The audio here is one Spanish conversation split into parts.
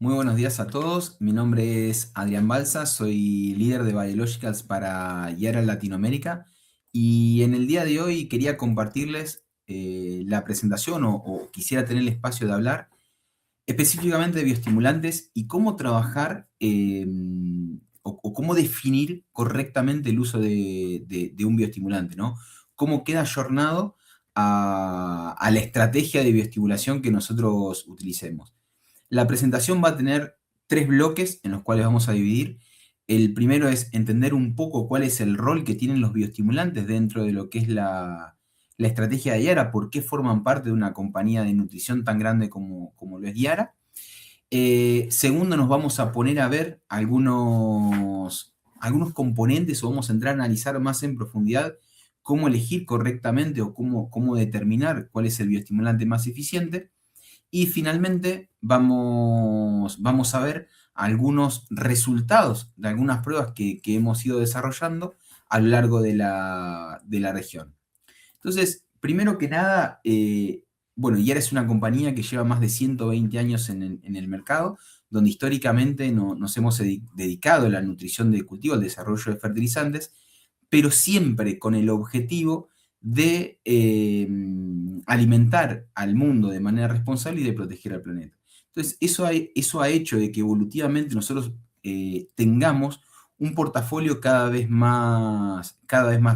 Muy buenos días a todos. Mi nombre es Adrián Balsa, soy líder de Biologicals para Yara Latinoamérica y en el día de hoy quería compartirles la presentación o quisiera tener el espacio de hablar específicamente de bioestimulantes y cómo trabajar o cómo definir correctamente el uso de un bioestimulante, ¿no? Cómo queda ayornado a la estrategia de bioestimulación que nosotros utilicemos. La presentación va a tener tres bloques en los cuales vamos a dividir. El primero es entender un poco cuál es el rol que tienen los bioestimulantes dentro de lo que es la estrategia de Yara, por qué forman parte de una compañía de nutrición tan grande como lo es Yara. Segundo, nos vamos a poner a ver algunos componentes o vamos a entrar a analizar más en profundidad cómo elegir correctamente o cómo determinar cuál es el bioestimulante más eficiente. Y finalmente vamos a ver algunos resultados de algunas pruebas que hemos ido desarrollando a lo largo de la región. Entonces, primero que nada, bueno, Yara es una compañía que lleva más de 120 años en el mercado, donde históricamente nos hemos dedicado a la nutrición de cultivo, al desarrollo de fertilizantes, pero siempre con el objetivo de alimentar al mundo de manera responsable y de proteger al planeta. Entonces, eso ha hecho de que evolutivamente nosotros tengamos un portafolio cada vez más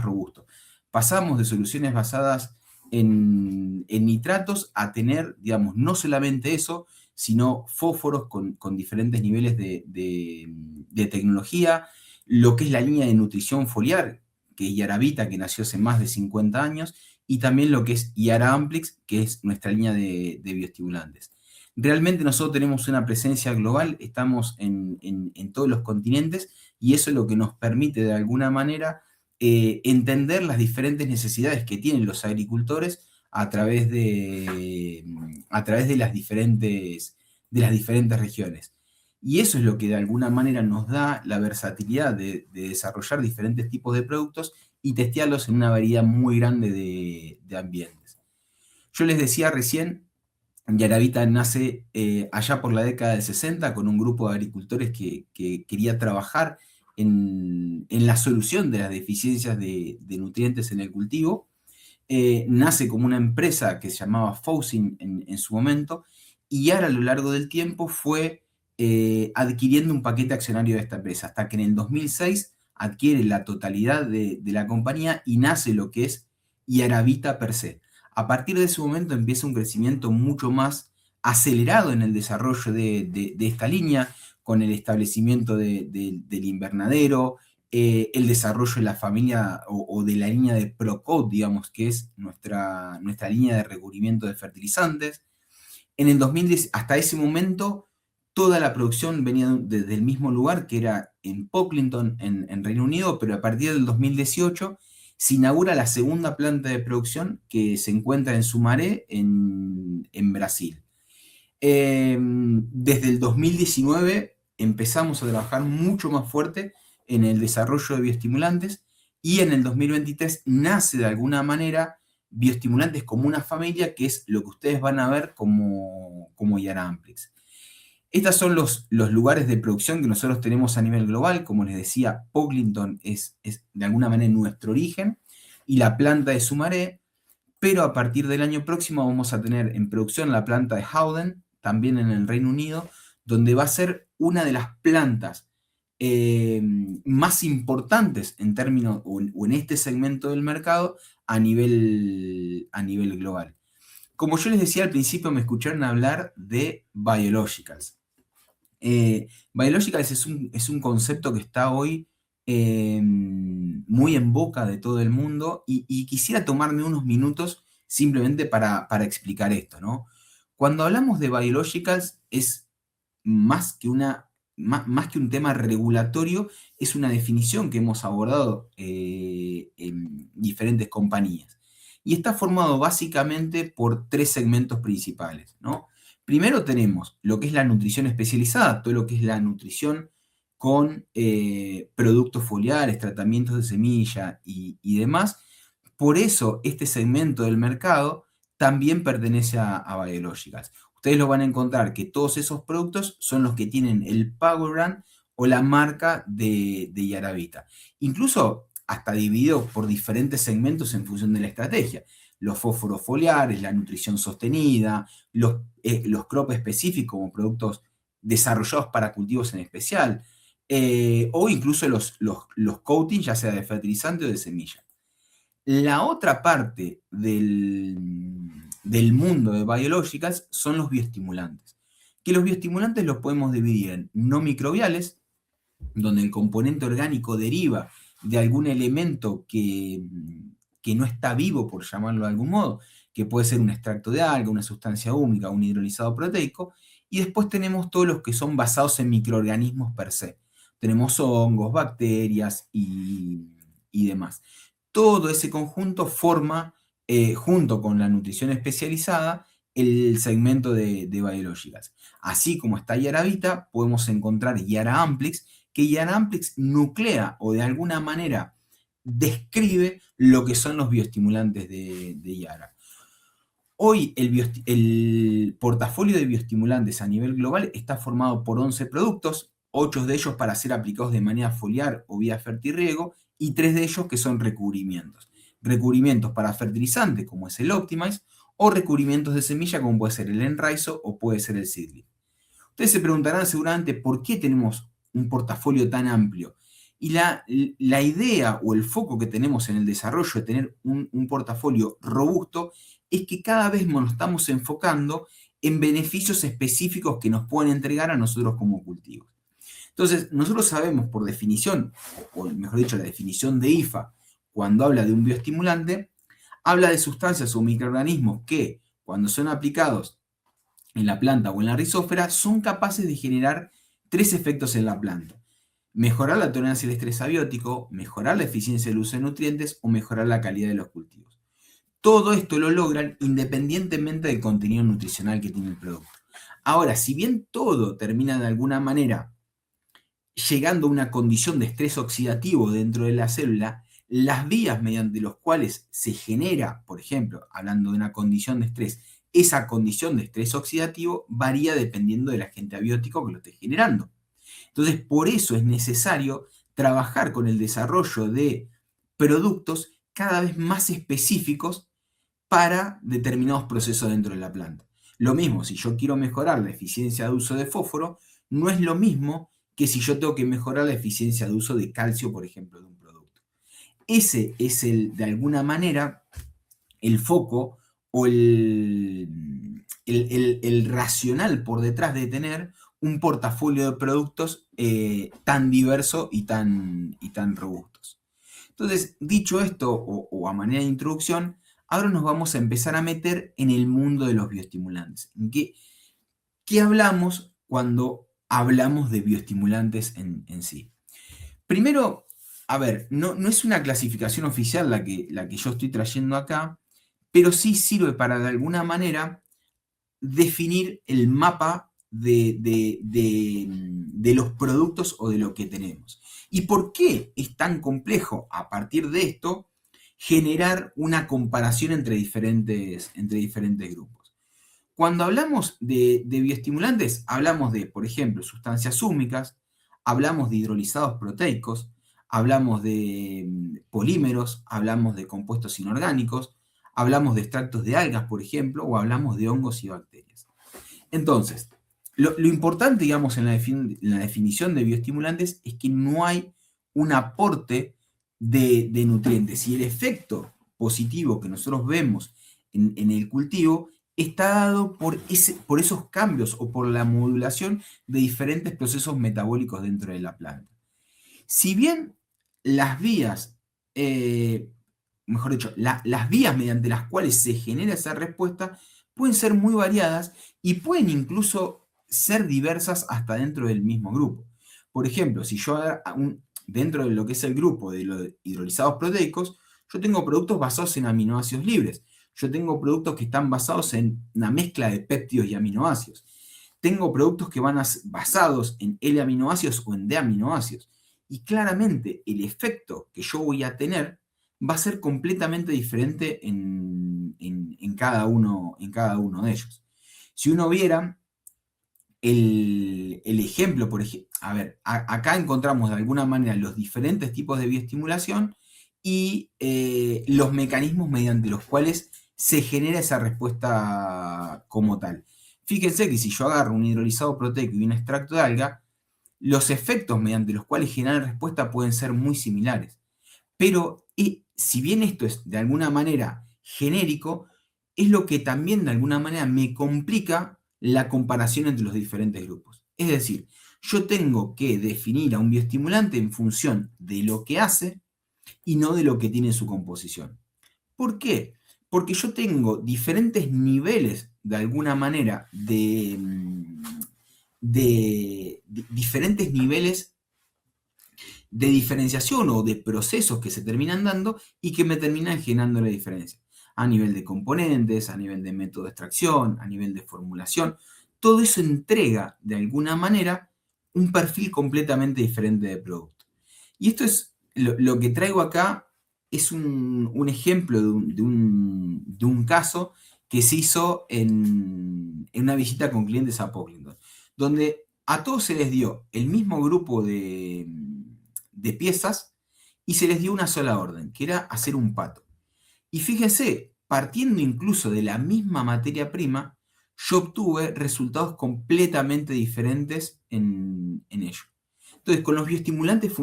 robusto. Pasamos de soluciones basadas en nitratos a tener, digamos, no solamente eso, sino fósforos con diferentes niveles de tecnología, lo que es la línea de nutrición foliar, que es Yaravita, que nació hace más de 50 años, y también lo que es Yara Amplix, que es nuestra línea de bioestimulantes. Realmente nosotros tenemos una presencia global, estamos en todos los continentes, y eso es lo que nos permite de alguna manera entender las diferentes necesidades que tienen los agricultores a través de las diferentes regiones. Y eso es lo que de alguna manera nos da la versatilidad de desarrollar diferentes tipos de productos y testearlos en una variedad muy grande de ambientes. Yo les decía recién, Yaravita nace allá por la década del 60 con un grupo de agricultores que quería trabajar en la solución de las deficiencias de nutrientes en el cultivo. Nace como una empresa que se llamaba Faucin en su momento, y ahora a lo largo del tiempo fue adquiriendo un paquete accionario de esta empresa, hasta que en el 2006 adquiere la totalidad de la compañía y nace lo que es Yaravita per se. A partir de ese momento empieza un crecimiento mucho más acelerado en el desarrollo de esta línea, con el establecimiento del invernadero, el desarrollo de la familia o de la línea de Procode, digamos, que es nuestra línea de recubrimiento de fertilizantes. En el 2010, hasta ese momento, toda la producción venía desde el mismo lugar, que era en Pocklington, en Reino Unido, pero a partir del 2018 se inaugura la segunda planta de producción que se encuentra en Sumaré, en Brasil. Desde el 2019 empezamos a trabajar mucho más fuerte en el desarrollo de bioestimulantes y en el 2023 nace de alguna manera bioestimulantes como una familia, que es lo que ustedes van a ver como Yara Amplix. Estos son los lugares de producción que nosotros tenemos a nivel global. Como les decía, Pocklington es de alguna manera nuestro origen y la planta de Sumaré, pero a partir del año próximo vamos a tener en producción la planta de Howden, también en el Reino Unido, donde va a ser una de las plantas más importantes en términos o en este segmento del mercado a nivel global. Como yo les decía al principio, me escucharon hablar de biologicals. Biologicals es un concepto que está hoy muy en boca de todo el mundo y quisiera tomarme unos minutos simplemente para explicar esto, ¿no? Cuando hablamos de biologicals es más que más que un tema regulatorio, es una definición que hemos abordado en diferentes compañías. Y está formado básicamente por tres segmentos principales, ¿no? Primero tenemos lo que es la nutrición especializada, todo lo que es la nutrición con productos foliares, tratamientos de semilla y demás. Por eso este segmento del mercado también pertenece a Biologicals. ustedes lo van a encontrar que todos esos productos son los que tienen el Power Brand o la marca de Yaravita. Incluso hasta dividido por diferentes segmentos en función de la estrategia. Los fósforos foliares, la nutrición sostenida, los crop específicos como productos desarrollados para cultivos en especial, o incluso los coatings, ya sea de fertilizante o de semilla. La otra parte del mundo de biológicas son los bioestimulantes. Que los bioestimulantes los podemos dividir en no microbiales, donde el componente orgánico deriva de algún elemento que no está vivo, por llamarlo de algún modo, que puede ser un extracto de alga, una sustancia húmeda, un hidrolizado proteico, y después tenemos todos los que son basados en microorganismos per se. Tenemos hongos, bacterias y demás. Todo ese conjunto forma, junto con la nutrición especializada, el segmento de biológicas. Así como está Yaravita, podemos encontrar Yara Amplix, que Yara Amplix nuclea o de alguna manera describe lo que son los bioestimulantes de Yara. Hoy el portafolio de bioestimulantes a nivel global está formado por 11 productos, 8 de ellos para ser aplicados de manera foliar o vía fertirriego, y 3 de ellos que son recubrimientos. Recubrimientos para fertilizante, como es el Optimize, o recubrimientos de semilla, como puede ser el Enraizo o puede ser el Seedling. Ustedes se preguntarán seguramente por qué tenemos un portafolio tan amplio. Y la idea o el foco que tenemos en el desarrollo de tener un portafolio robusto es que cada vez nos estamos enfocando en beneficios específicos que nos pueden entregar a nosotros como cultivos. Entonces, nosotros sabemos por definición, o mejor dicho, la definición de IFA, cuando habla de un bioestimulante, habla de sustancias o microorganismos que, cuando son aplicados en la planta o en la rizósfera, son capaces de generar 3 efectos en la planta. Mejorar la tolerancia al estrés abiótico, mejorar la eficiencia del uso de nutrientes o mejorar la calidad de los cultivos. Todo esto lo logran independientemente del contenido nutricional que tiene el producto. Ahora, si bien todo termina de alguna manera llegando a una condición de estrés oxidativo dentro de la célula, las vías mediante las cuales se genera, por ejemplo, hablando de una condición de estrés, esa condición de estrés oxidativo varía dependiendo del agente abiótico que lo esté generando. Entonces, por eso es necesario trabajar con el desarrollo de productos cada vez más específicos para determinados procesos dentro de la planta. Lo mismo, si yo quiero mejorar la eficiencia de uso de fósforo, no es lo mismo que si yo tengo que mejorar la eficiencia de uso de calcio, por ejemplo, de un producto. Ese es de alguna manera, el foco o el racional por detrás de tener un portafolio de productos tan diverso y tan robustos. Entonces, dicho esto, o a manera de introducción, ahora nos vamos a empezar a meter en el mundo de los bioestimulantes. ¿Qué hablamos cuando hablamos de bioestimulantes en sí? Primero, a ver, no es una clasificación oficial la que yo estoy trayendo acá, pero sí sirve para de alguna manera definir el mapa de los productos o de lo que tenemos. ¿Y por qué es tan complejo a partir de esto generar una comparación entre diferentes grupos? Cuando hablamos de bioestimulantes, hablamos de, por ejemplo, sustancias húmicas, hablamos de hidrolizados proteicos, hablamos de polímeros, hablamos de compuestos inorgánicos, hablamos de extractos de algas, por ejemplo, o hablamos de hongos y bacterias. Entonces, lo importante, digamos, en la definición de bioestimulantes es que no hay un aporte de nutrientes. Y el efecto positivo que nosotros vemos en el cultivo está dado por esos cambios o por la modulación de diferentes procesos metabólicos dentro de la planta. Si bien las vías, mejor dicho, las vías mediante las cuales se genera esa respuesta pueden ser muy variadas y pueden incluso ser diversas hasta dentro del mismo grupo. Por ejemplo, si yo dentro de lo que es el grupo de los hidrolizados proteicos, yo tengo productos basados en aminoácidos libres. Yo tengo productos que están basados en una mezcla de péptidos y aminoácidos. Tengo productos que van basados en L-aminoácidos o en D-aminoácidos. Y claramente el efecto que yo voy a tener va a ser completamente diferente en cada uno de ellos. Si uno viera el ejemplo, por ejemplo, a ver, acá encontramos de alguna manera los diferentes tipos de bioestimulación y los mecanismos mediante los cuales se genera esa respuesta como tal. Fíjense que si yo agarro un hidrolizado proteico y un extracto de alga, los efectos mediante los cuales generan respuesta pueden ser muy similares. Pero si bien esto es de alguna manera genérico, es lo que también de alguna manera me complica la comparación entre los diferentes grupos. Es decir, yo tengo que definir a un bioestimulante en función de lo que hace y no de lo que tiene en su composición. ¿Por qué? Porque yo tengo diferentes niveles, de alguna manera, diferentes niveles de diferenciación o de procesos que se terminan dando y que me terminan generando la diferencia. A nivel de componentes, a nivel de método de extracción, a nivel de formulación. Todo eso entrega, de alguna manera, un perfil completamente diferente de producto. Y esto es lo que traigo acá, es un ejemplo de un caso que se hizo en una visita con clientes a Pocklington, donde a todos se les dio el mismo grupo de piezas y se les dio una sola orden, que era hacer un pato. Y fíjense, partiendo incluso de la misma materia prima, yo obtuve resultados completamente diferentes en ello. Entonces, con los bioestimulantes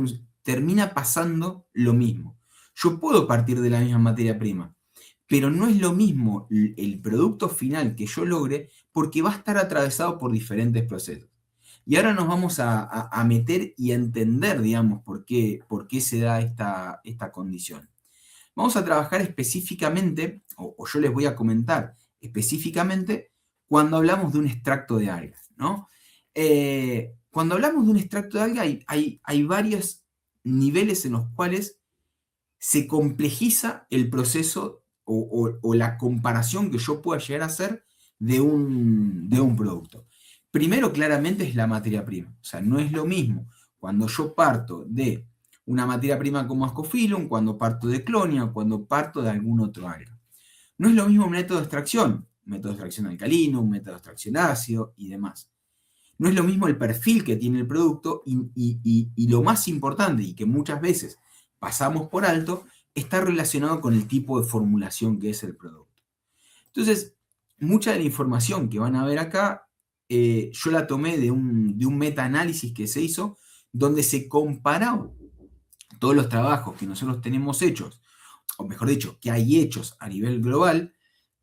termina pasando lo mismo. Yo puedo partir de la misma materia prima, pero no es lo mismo el producto final que yo logre porque va a estar atravesado por diferentes procesos. Y ahora nos vamos a meter y a entender, digamos, por qué se da esta condición. Vamos a trabajar específicamente, o yo les voy a comentar específicamente, cuando hablamos de un extracto de algas, ¿no? Cuando hablamos de un extracto de alga hay varios niveles en los cuales se complejiza el proceso o la comparación que yo pueda llegar a hacer de un producto. Primero, claramente, es la materia prima. O sea, no es lo mismo cuando yo parto de una materia prima como Ascophyllum, cuando parto de Clonia o cuando parto de algún otro alga. No es lo mismo un método de extracción, un método de extracción alcalino, un método de extracción ácido y demás. No es lo mismo el perfil que tiene el producto y lo más importante, y que muchas veces pasamos por alto, está relacionado con el tipo de formulación que es el producto. Entonces, mucha de la información que van a ver acá, yo la tomé de un meta-análisis que se hizo, donde se comparó todos los trabajos que nosotros tenemos hechos, o mejor dicho, que hay hechos a nivel global,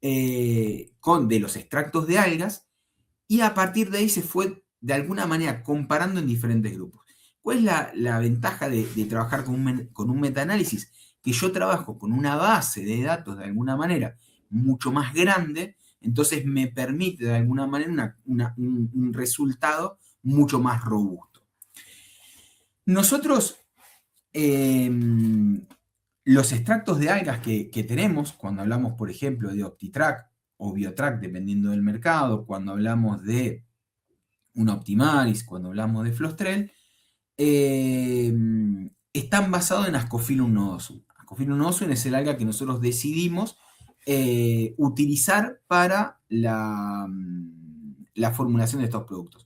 de los extractos de algas, y a partir de ahí se fue de alguna manera comparando en diferentes grupos. ¿Cuál es la ventaja de trabajar con un metaanálisis? Que yo trabajo con una base de datos de alguna manera mucho más grande, entonces me permite de alguna manera un resultado mucho más robusto. Nosotros, los extractos de algas que tenemos, cuando hablamos, por ejemplo, de OptiTrack o BioTrack, dependiendo del mercado, cuando hablamos de un Optimaris, cuando hablamos de Flostrel, están basados en Ascophyllum nodosum. Ascophyllum nodosum es el alga que nosotros decidimos utilizar para la formulación de estos productos.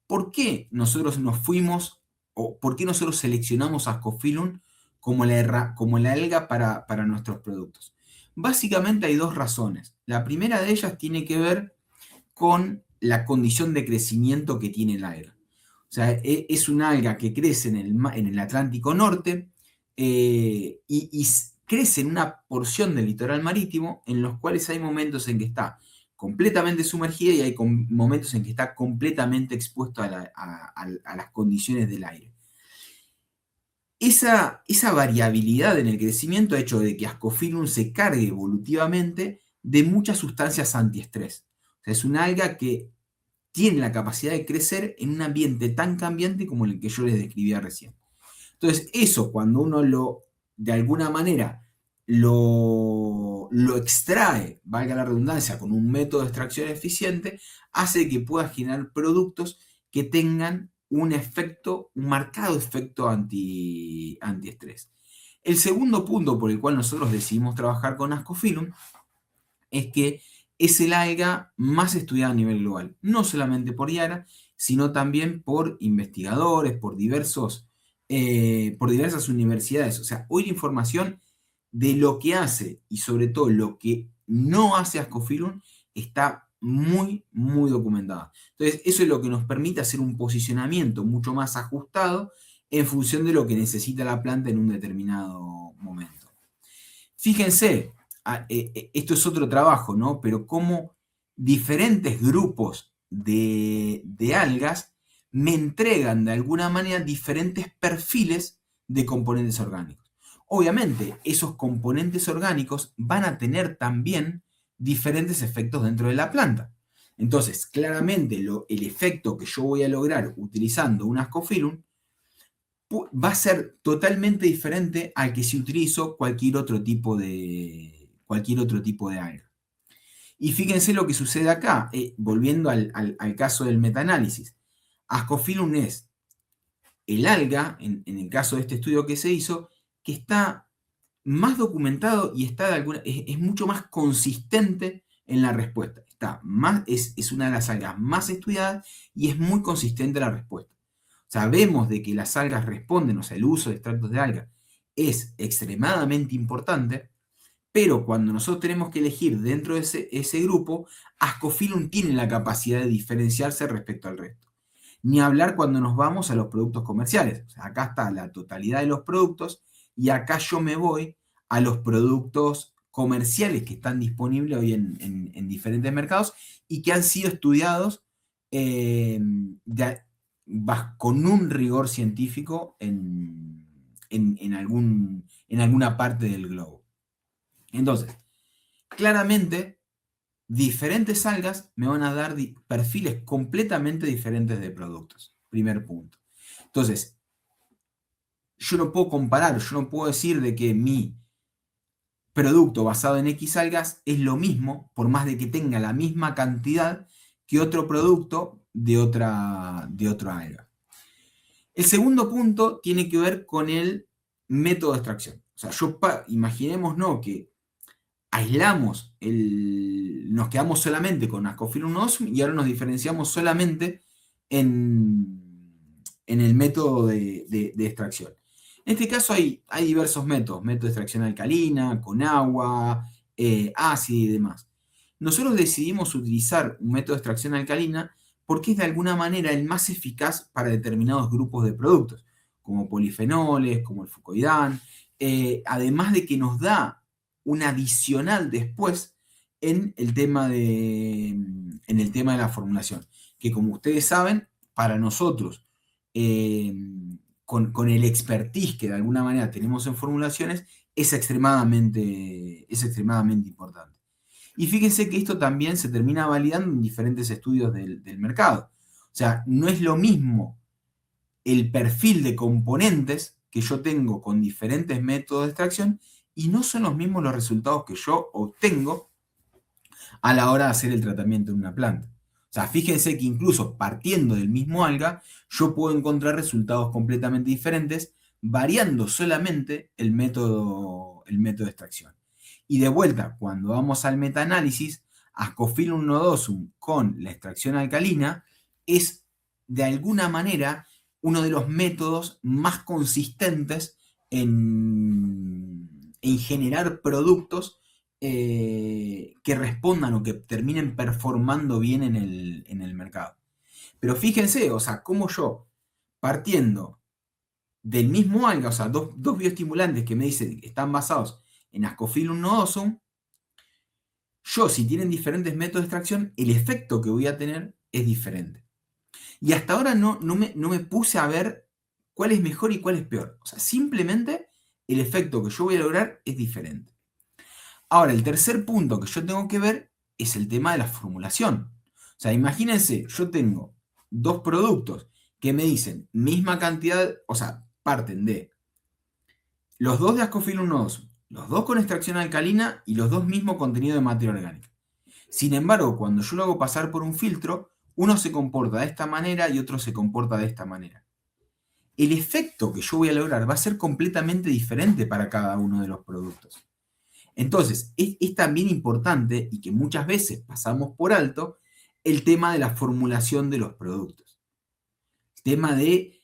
¿Por qué nosotros nos fuimos, o por qué nosotros seleccionamos Ascophyllum como la alga para nuestros productos? Básicamente hay dos razones. La primera de ellas tiene que ver con la condición de crecimiento que tiene el alga. O sea, es una alga que crece en el Atlántico Norte y crece en una porción del litoral marítimo en los cuales hay momentos en que está completamente sumergida y hay momentos en que está completamente expuesto a las condiciones del aire. Esa variabilidad en el crecimiento ha hecho de que Ascophyllum se cargue evolutivamente de muchas sustancias antiestrés. O sea, es una alga que tiene la capacidad de crecer en un ambiente tan cambiante como el que yo les describía recién. Entonces, eso cuando uno de alguna manera, lo extrae, valga la redundancia, con un método de extracción eficiente, hace que pueda generar productos que tengan un marcado efecto antiestrés. El segundo punto por el cual nosotros decidimos trabajar con Ascophyllum es que es el alga más estudiada a nivel global, no solamente por IARA, sino también por investigadores, por diversas universidades. O sea, hoy la información de lo que hace y sobre todo lo que no hace Ascophyllum está muy, muy documentada. Entonces, eso es lo que nos permite hacer un posicionamiento mucho más ajustado en función de lo que necesita la planta en un determinado momento. Fíjense, esto es otro trabajo, ¿no? Pero cómo diferentes grupos de algas me entregan de alguna manera diferentes perfiles de componentes orgánicos. Obviamente, esos componentes orgánicos van a tener también diferentes efectos dentro de la planta. Entonces, claramente el efecto que yo voy a lograr utilizando un Ascophyllum va a ser totalmente diferente al que si utilizo cualquier otro tipo de alga. Y fíjense lo que sucede acá, volviendo al caso del metaanálisis. Ascophyllum es el alga, en el caso de este estudio que se hizo, que está más documentado y es mucho más consistente en la respuesta. Es una de las algas más estudiadas y es muy consistente la respuesta. Sabemos de que las algas responden, o sea, el uso de extractos de algas es extremadamente importante, pero cuando nosotros tenemos que elegir dentro de ese grupo, Ascophyllum tiene la capacidad de diferenciarse respecto al resto. Ni hablar cuando nos vamos a los productos comerciales. O sea, acá está la totalidad de los productos y acá yo me voy a los productos comerciales que están disponibles hoy en diferentes mercados y que han sido estudiados con un rigor científico en alguna parte del globo. Entonces, claramente, diferentes algas me van a dar perfiles completamente diferentes de productos. Primer punto. Entonces, yo no puedo comparar, yo no puedo decir de que mi producto basado en X algas es lo mismo, por más de que tenga la misma cantidad que otro producto de otra alga. El segundo punto tiene que ver con el método de extracción. O sea, imaginémonos que aislamos, nos quedamos solamente con Ascophyllum noosum y ahora nos diferenciamos solamente en el método de extracción. En este caso hay diversos métodos, método de extracción alcalina, con agua, ácido y demás. Nosotros decidimos utilizar un método de extracción alcalina porque es de alguna manera el más eficaz para determinados grupos de productos, como polifenoles, como el fucoidán, además de que nos da un adicional después en el tema de la formulación, que como ustedes saben, para nosotros, con el expertise que de alguna manera tenemos en formulaciones, es extremadamente importante. Y fíjense que esto también se termina validando en diferentes estudios del mercado. O sea, no es lo mismo el perfil de componentes que yo tengo con diferentes métodos de extracción y no son los mismos los resultados que yo obtengo a la hora de hacer el tratamiento en una planta. O sea, fíjense que incluso partiendo del mismo alga, yo puedo encontrar resultados completamente diferentes variando solamente el método de extracción. Y de vuelta, cuando vamos al metaanálisis, Ascophyllum nodosum con la extracción alcalina es de alguna manera uno de los métodos más consistentes en generar productos que respondan o que terminen performando bien en el mercado. Pero fíjense, o sea, como yo, partiendo del mismo alga, o sea, dos bioestimulantes que me dicen que están basados en Ascophyllum nodosum, yo, si tienen diferentes métodos de extracción, el efecto que voy a tener es diferente. Y hasta ahora no me puse a ver cuál es mejor y cuál es peor. O sea, simplemente el efecto que yo voy a lograr es diferente. Ahora, el tercer punto que yo tengo que ver es el tema de la formulación. O sea, imagínense, yo tengo dos productos que me dicen misma cantidad, o sea, parten de los dos de Ascophyllum nodosum, los dos con extracción alcalina y los dos mismo contenido de materia orgánica. Sin embargo, cuando yo lo hago pasar por un filtro, uno se comporta de esta manera y otro se comporta de esta manera. El efecto que yo voy a lograr va a ser completamente diferente para cada uno de los productos. Entonces, es también importante y que muchas veces pasamos por alto el tema de la formulación de los productos. El tema de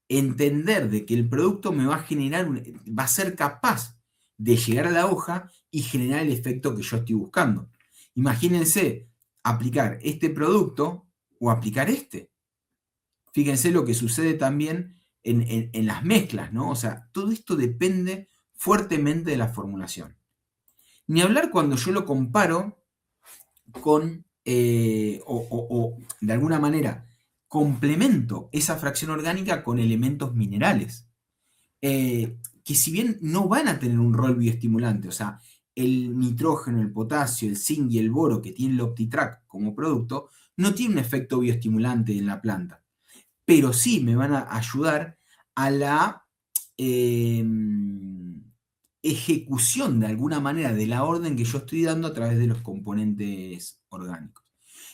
entender de que el producto me va a generar, va a ser capaz de llegar a la hoja y generar el efecto que yo estoy buscando. Imagínense aplicar este producto o aplicar este. Fíjense lo que sucede también en las mezclas, ¿no? O sea, todo esto depende fuertemente de la formulación. Ni hablar cuando yo lo comparo con, o de alguna manera complemento esa fracción orgánica con elementos minerales, que si bien no van a tener un rol bioestimulante, o sea, el nitrógeno, el potasio, el zinc y el boro que tiene el OptiTrack como producto, no tiene un efecto bioestimulante en la planta, pero sí me van a ayudar a la ejecución de alguna manera de la orden que yo estoy dando a través de los componentes orgánicos.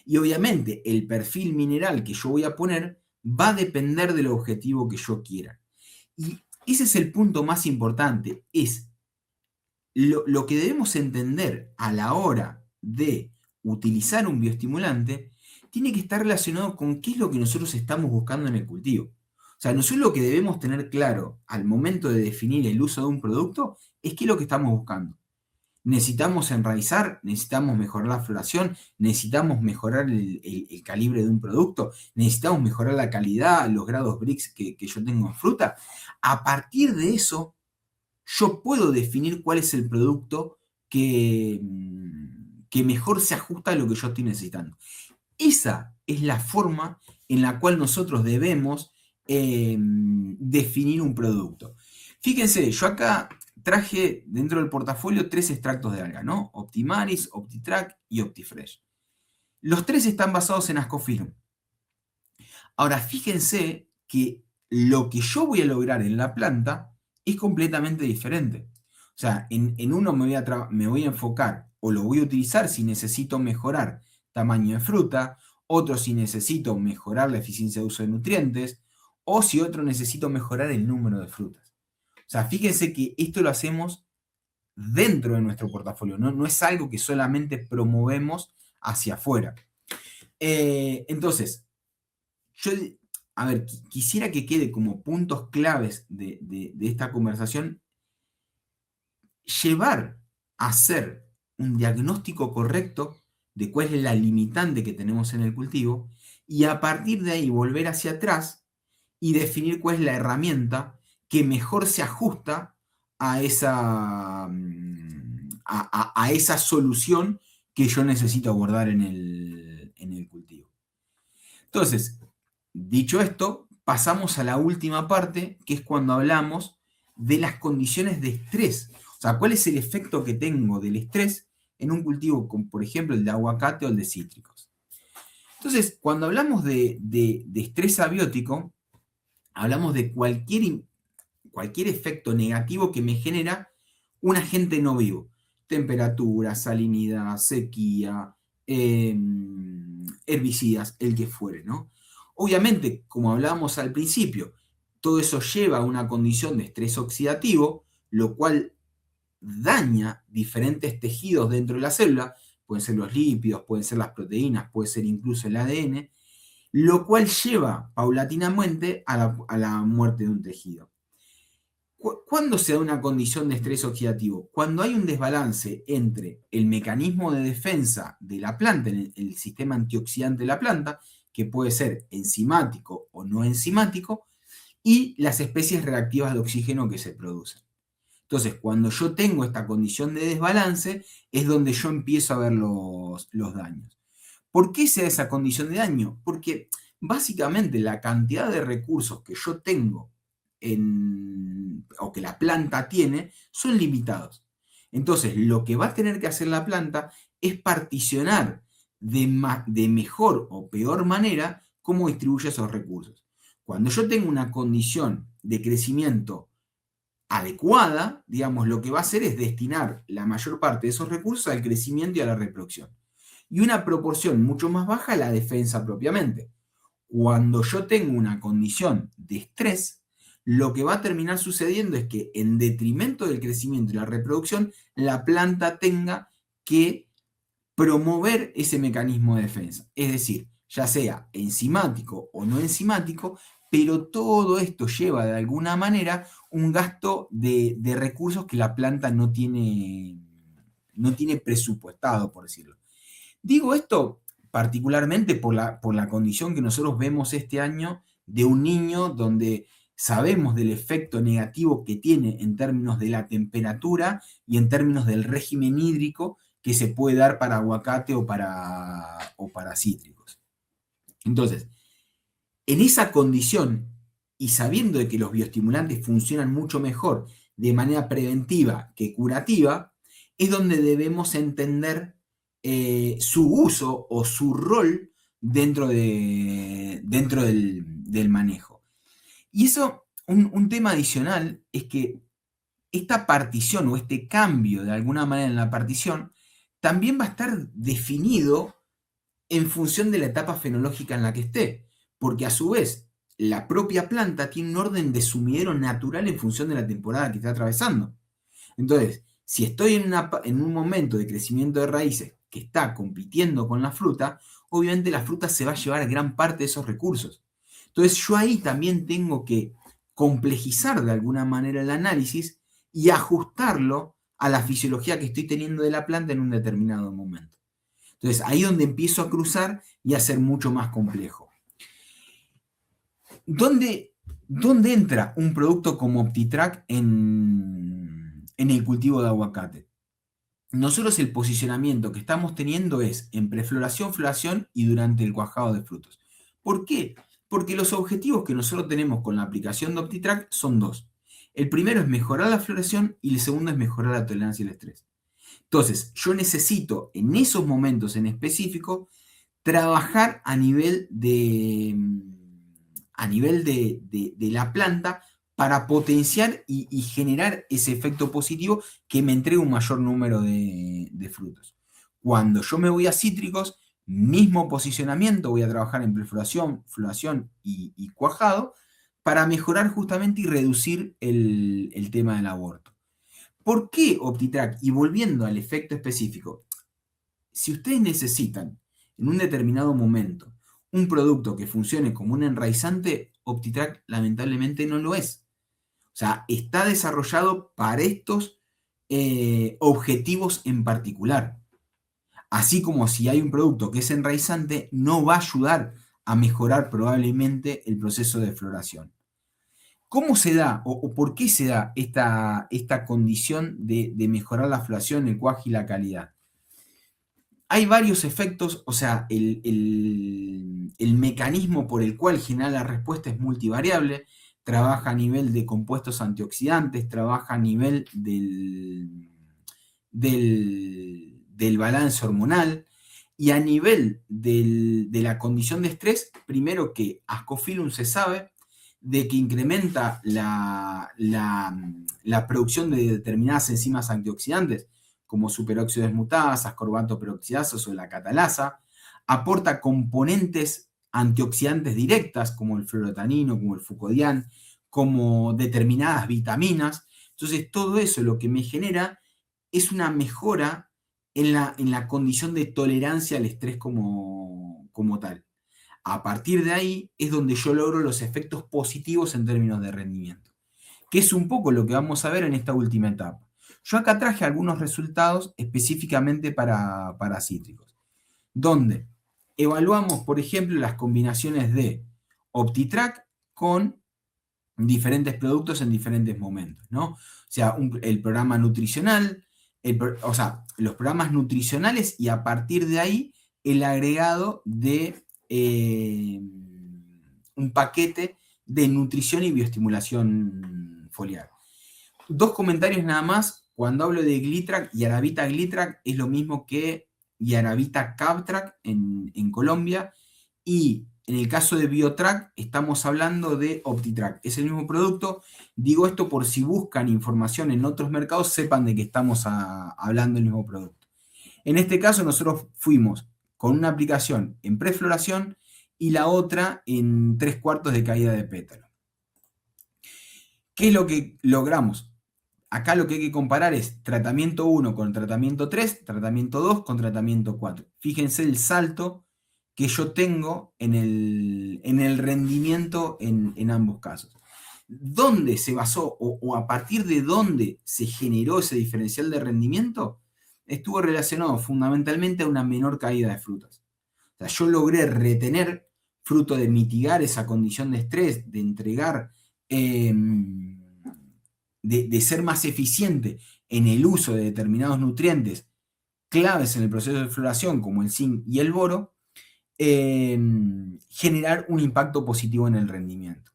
Y obviamente el perfil mineral que yo voy a poner va a depender del objetivo que yo quiera. Y ese es el punto más importante, es lo que debemos entender a la hora de utilizar un bioestimulante, tiene que estar relacionado con qué es lo que nosotros estamos buscando en el cultivo. O sea, nosotros lo que debemos tener claro al momento de definir el uso de un producto es qué es lo que estamos buscando. Necesitamos enraizar, necesitamos mejorar la floración, necesitamos mejorar el calibre de un producto, necesitamos mejorar la calidad, los grados Brix que yo tengo en fruta. A partir de eso, yo puedo definir cuál es el producto que mejor se ajusta a lo que yo estoy necesitando. Esa es la forma en la cual nosotros debemos definir un producto. Fíjense, yo acá traje dentro del portafolio 3 extractos de alga, ¿no? Optimaris, OptiTrack y OptiFresh. Los 3 están basados en Ascofilm. Ahora, fíjense que lo que yo voy a lograr en la planta es completamente diferente. O sea, en uno me voy a enfocar o lo voy a utilizar si necesito mejorar tamaño de fruta, otro si necesito mejorar la eficiencia de uso de nutrientes, o si otro necesito mejorar el número de frutas. O sea, fíjense que esto lo hacemos dentro de nuestro portafolio, no es algo que solamente promovemos hacia afuera. Entonces, yo, a ver, quisiera que quede como puntos claves de esta conversación, llevar a hacer un diagnóstico correcto de cuál es la limitante que tenemos en el cultivo y a partir de ahí volver hacia atrás y definir cuál es la herramienta que mejor se ajusta a esa solución que yo necesito abordar en el cultivo. Entonces, dicho esto, pasamos a la última parte, que es cuando hablamos de las condiciones de estrés. O sea, ¿cuál es el efecto que tengo del estrés en un cultivo como, por ejemplo, el de aguacate o el de cítricos? Entonces, cuando hablamos de estrés abiótico, hablamos de cualquier efecto negativo que me genera un agente no vivo. Temperatura, salinidad, sequía, herbicidas, el que fuere, ¿no? Obviamente, como hablábamos al principio, todo eso lleva a una condición de estrés oxidativo, lo cual daña diferentes tejidos dentro de la célula, pueden ser los lípidos, pueden ser las proteínas, puede ser incluso el ADN, lo cual lleva paulatinamente a la muerte de un tejido. ¿Cuándo se da una condición de estrés oxidativo? Cuando hay un desbalance entre el mecanismo de defensa de la planta, el sistema antioxidante de la planta, que puede ser enzimático o no enzimático, y las especies reactivas de oxígeno que se producen. Entonces, cuando yo tengo esta condición de desbalance, es donde yo empiezo a ver los daños. ¿Por qué se da esa condición de daño? Porque básicamente la cantidad de recursos que yo tengo o que la planta tiene son limitados. Entonces, lo que va a tener que hacer la planta es particionar de mejor o peor manera cómo distribuye esos recursos. Cuando yo tengo una condición de crecimiento adecuada, digamos, lo que va a hacer es destinar la mayor parte de esos recursos al crecimiento y a la reproducción. Y una proporción mucho más baja a la defensa propiamente. Cuando yo tengo una condición de estrés, lo que va a terminar sucediendo es que en detrimento del crecimiento y la reproducción, la planta tenga que promover ese mecanismo de defensa. Es decir, ya sea enzimático o no enzimático, pero todo esto lleva de alguna manera un gasto de recursos que la planta no tiene presupuestado, por decirlo. Digo esto particularmente por la condición que nosotros vemos este año de un niño donde sabemos del efecto negativo que tiene en términos de la temperatura y en términos del régimen hídrico que se puede dar para aguacate o para cítricos. Entonces, en esa condición y sabiendo de que los bioestimulantes funcionan mucho mejor de manera preventiva que curativa, es donde debemos entender su uso o su rol dentro del manejo. Y eso, un tema adicional es que esta partición o este cambio de alguna manera en la partición también va a estar definido en función de la etapa fenológica en la que esté, porque a su vez la propia planta tiene un orden de sumidero natural en función de la temporada que está atravesando. Entonces, si estoy en un momento de crecimiento de raíces que está compitiendo con la fruta, obviamente la fruta se va a llevar gran parte de esos recursos. Entonces yo ahí también tengo que complejizar de alguna manera el análisis y ajustarlo a la fisiología que estoy teniendo de la planta en un determinado momento. Entonces ahí es donde empiezo a cruzar y a ser mucho más complejo. ¿Dónde entra un producto como OptiTrack en el cultivo de aguacate? Nosotros el posicionamiento que estamos teniendo es en prefloración, floración y durante el cuajado de frutos. ¿Por qué? Porque los objetivos que nosotros tenemos con la aplicación de OptiTrack son dos. El primero es mejorar la floración y el segundo es mejorar la tolerancia al estrés. Entonces, yo necesito en esos momentos en específico trabajar a nivel de la planta para potenciar y generar ese efecto positivo que me entregue un mayor número de frutos. Cuando yo me voy a cítricos, mismo posicionamiento, voy a trabajar en prefloración, floración y cuajado para mejorar justamente y reducir el tema del aborto. ¿Por qué OptiTrack? Y volviendo al efecto específico, si ustedes necesitan en un determinado momento un producto que funcione como un enraizante, OptiTrack lamentablemente no lo es. O sea, está desarrollado para estos objetivos en particular. Así como si hay un producto que es enraizante, no va a ayudar a mejorar probablemente el proceso de floración. ¿Cómo se da o por qué se da esta condición de mejorar la floración, el cuaje y la calidad? Hay varios efectos, o sea, el mecanismo por el cual genera la respuesta es multivariable, trabaja a nivel de compuestos antioxidantes, trabaja a nivel del balance hormonal y a nivel de la condición de estrés, primero que Ascophyllum se sabe de que incrementa la producción de determinadas enzimas antioxidantes, como superóxido desmutasa, ascorbato peroxidasas o la catalasa, aporta componentes antioxidantes directas, como el fluorotanino, como el fucodián, como determinadas vitaminas. Entonces, todo eso lo que me genera es una mejora en la condición de tolerancia al estrés como tal. A partir de ahí es donde yo logro los efectos positivos en términos de rendimiento, que es un poco lo que vamos a ver en esta última etapa. Yo acá traje algunos resultados específicamente para cítricos, donde evaluamos, por ejemplo, las combinaciones de OptiTrack con diferentes productos en diferentes momentos, ¿no? O sea, el programa nutricional, o sea, los programas nutricionales y a partir de ahí el agregado de un paquete de nutrición y bioestimulación foliar. Dos comentarios nada más. Cuando hablo de Glitrac, Yaravita Glitrac es lo mismo que Yaravita Cabtrac en Colombia. Y en el caso de Biotrac, estamos hablando de OptiTrack. Es el mismo producto. Digo esto por si buscan información en otros mercados, sepan de que estamos hablando del mismo producto. En este caso, nosotros fuimos con una aplicación en prefloración y la otra en 3/4 de caída de pétalo. ¿Qué es lo que logramos? Acá lo que hay que comparar es tratamiento 1 con tratamiento 3, tratamiento 2 con tratamiento 4. Fíjense el salto que yo tengo en el rendimiento en ambos casos. ¿Dónde se basó o a partir de dónde se generó ese diferencial de rendimiento? Estuvo relacionado fundamentalmente a una menor caída de frutas. O sea, yo logré retener, fruto de mitigar esa condición de estrés, de entregar, de ser más eficiente en el uso de determinados nutrientes claves en el proceso de floración, como el zinc y el boro, generar un impacto positivo en el rendimiento.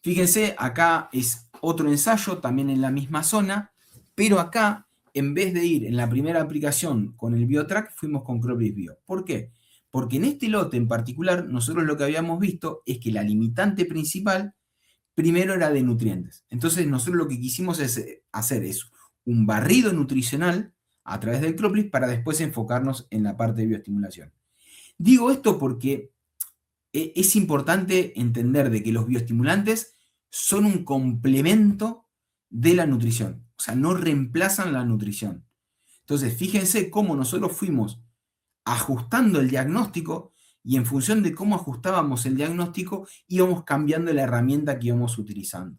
Fíjense, acá es otro ensayo, también en la misma zona, pero acá, en vez de ir en la primera aplicación con el BioTrack, fuimos con Croplis Bio. ¿Por qué? Porque en este lote en particular, nosotros lo que habíamos visto es que la limitante principal primero era de nutrientes. Entonces, nosotros lo que quisimos hacer es un barrido nutricional a través del Croplis para después enfocarnos en la parte de bioestimulación. Digo esto porque es importante entender de que los bioestimulantes son un complemento de la nutrición, o sea, no reemplazan la nutrición. Entonces, fíjense cómo nosotros fuimos ajustando el diagnóstico y en función de cómo ajustábamos el diagnóstico íbamos cambiando la herramienta que íbamos utilizando.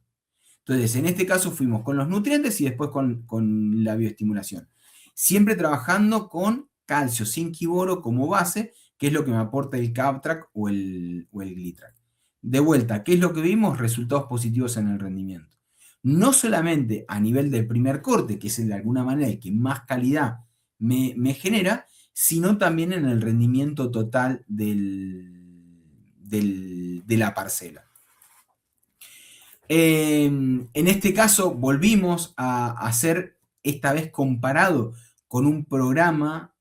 Entonces, en este caso fuimos con los nutrientes y después con la bioestimulación. Siempre trabajando con calcio, zinc y boro como base, que es lo que me aporta el CAPTRAC o el GliTrack. De vuelta, ¿qué es lo que vimos? Resultados positivos en el rendimiento. No solamente a nivel del primer corte, que es de alguna manera el que más calidad me genera, sino también en el rendimiento total de la parcela. En este caso volvimos a hacer, esta vez comparado con un programa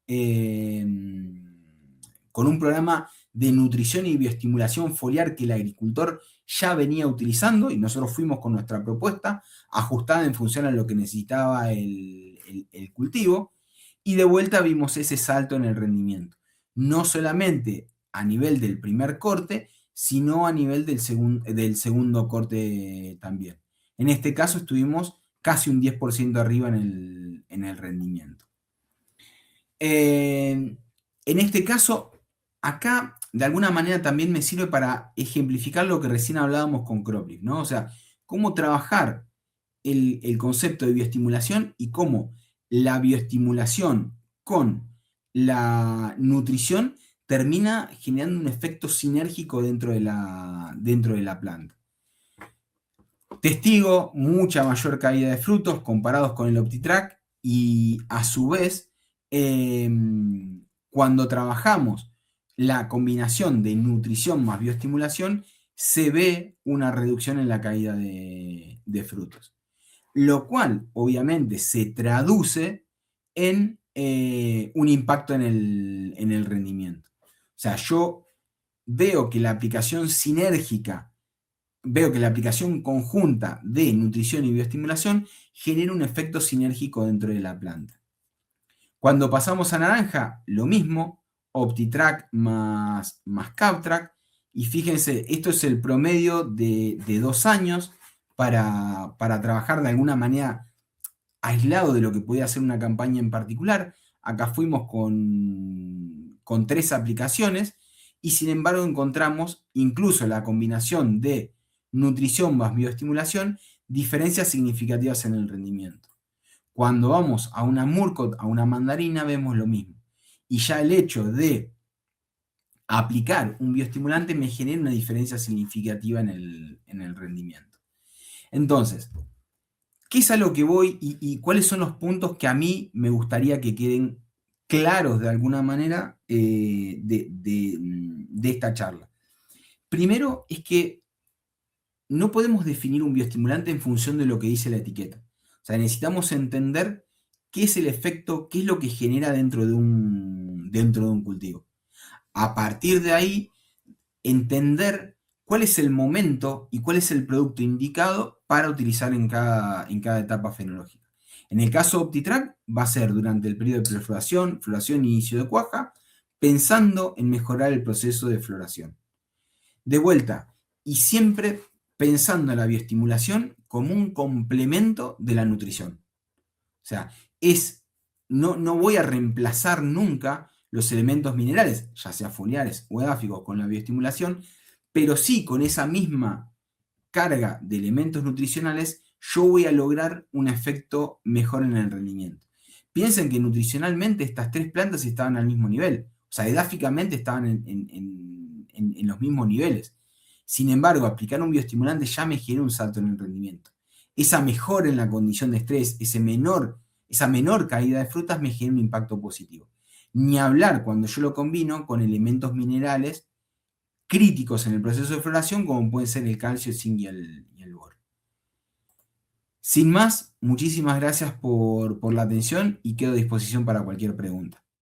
de nutrición y bioestimulación foliar que el agricultor ya venía utilizando y nosotros fuimos con nuestra propuesta ajustada en función a lo que necesitaba el cultivo y de vuelta vimos ese salto en el rendimiento. No solamente a nivel del primer corte, sino a nivel del segundo corte también. En este caso estuvimos casi un 10% arriba en el rendimiento. En este caso, acá de alguna manera también me sirve para ejemplificar lo que recién hablábamos con Croplis, ¿no? O sea, cómo trabajar el concepto de bioestimulación y cómo la bioestimulación con la nutrición termina generando un efecto sinérgico dentro de la planta. Testigo, mucha mayor caída de frutos comparados con el OptiTrack y a su vez, cuando trabajamos la combinación de nutrición más bioestimulación, se ve una reducción en la caída de frutos. Lo cual obviamente se traduce en un impacto en el rendimiento. O sea, yo veo que la aplicación sinérgica, veo que la aplicación conjunta de nutrición y bioestimulación genera un efecto sinérgico dentro de la planta. Cuando pasamos a naranja, lo mismo, OptiTrack más CapTrack, y fíjense, esto es el promedio de 2 años para trabajar de alguna manera aislado de lo que podía ser una campaña en particular. Acá fuimos con 3 aplicaciones y sin embargo encontramos incluso la combinación de nutrición más bioestimulación, diferencias significativas en el rendimiento. Cuando vamos a una Murcot, a una mandarina, vemos lo mismo. Y ya el hecho de aplicar un bioestimulante me genera una diferencia significativa en el rendimiento. Entonces, ¿qué es a lo que voy y cuáles son los puntos que a mí me gustaría que queden claros de alguna manera de esta charla? Primero es que no podemos definir un bioestimulante en función de lo que dice la etiqueta. O sea, necesitamos entender qué es el efecto, qué es lo que genera dentro de un cultivo. A partir de ahí, entender cuál es el momento y cuál es el producto indicado para utilizar en cada etapa fenológica. En el caso de OptiTrack va a ser durante el periodo de prefloración, floración e inicio de cuaja, pensando en mejorar el proceso de floración. De vuelta, y siempre pensando en la bioestimulación como un complemento de la nutrición. O sea, no voy a reemplazar nunca los elementos minerales, ya sea foliares o edáficos, con la bioestimulación, pero sí con esa misma carga de elementos nutricionales, yo voy a lograr un efecto mejor en el rendimiento. Piensen que nutricionalmente estas tres plantas estaban al mismo nivel, o sea, edáficamente estaban en los mismos niveles. Sin embargo, aplicar un bioestimulante ya me genera un salto en el rendimiento. Esa mejora en la condición de estrés, esa menor caída de frutas me genera un impacto positivo. Ni hablar cuando yo lo combino con elementos minerales críticos en el proceso de floración, como pueden ser el calcio, el zinc y el boro. Sin más, muchísimas gracias por la atención y quedo a disposición para cualquier pregunta.